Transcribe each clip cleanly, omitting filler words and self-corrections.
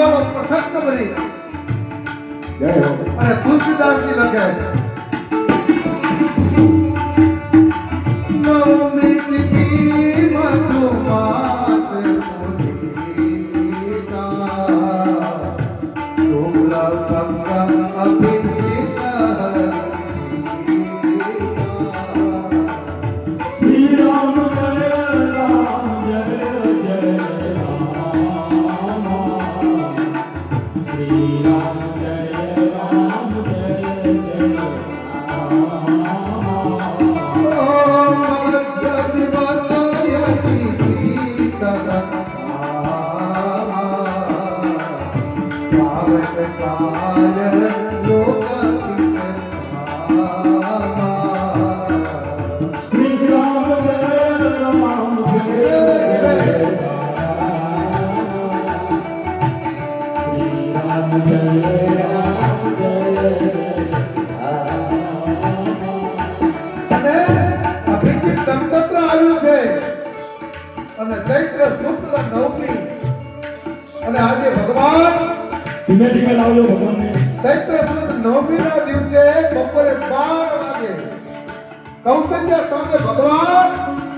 વાળો પ્રસન્ન બની જય હો. અને તુલસીદાસજી લખે છે નવમી તિથિ મધુમાસ મુનિકા શુક્લ પક્ષ અભિજીત શ્રી રામ જય રામ જય જય રામ. શ્રી રામ જય રામ જય જય રામ. શ્રી રામ જય રામ જય જય રામ. શ્રી રામ જય રામ જય અને અભિજીત નક્ષત્ર આવ્યું છે અને ચૈત્ર શુક્લ નવમી અને આજે ભગવાન ધીમે ધીમે લાવજો ભગવાનને. ચૈત્ર શુક્લ નવમી ના દિવસે બપોરે 12 વાગે કૌશલ્યા સામે ભગવાન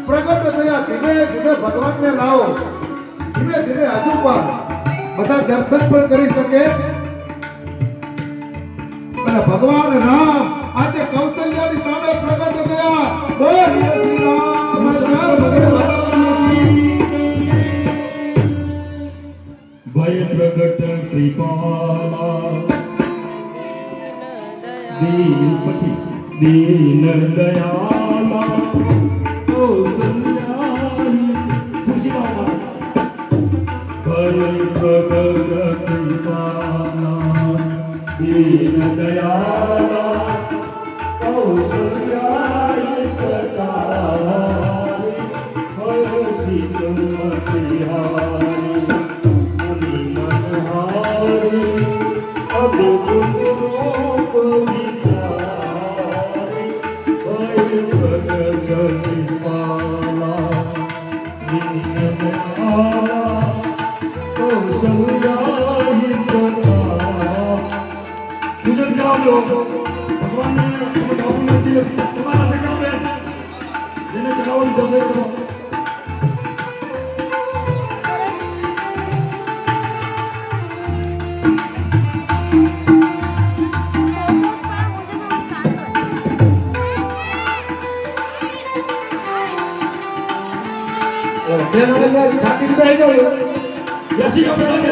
પ્રગટ થયા. ધીમે ધીમે ભગવાનને લાવો, ધીમે ધીમે હજુ પણ બધા દર્શન પણ કરી શકે અને ભગવાન રામ આજે કૌશલ્યાની સામે પ્રગટ થયા. બોલ શ્રી રામ જય ભય પ્રગટ કૃપાલા દીન પછી દીન દયાલા ઓ સંન્યાહી ખુશીમાં ભય પ્રગટ કૃપાલા દીન દયાલા ઓ સંન્યાહી કટારી ભય શીતમતી હારી મુનિ મનહારી અભિગુણ રૂપ વિચારી ભય પ્રગટ કૃપાલા દીન દયાલા કૌશલ્યાહી કટા. પૂજન કરાવજો ભગવાનને. તમે ગાવું નથી, તમારા હાથે ગાવે જેને ચડાવવાનું દર્શન કરો. બેસી જાઓ.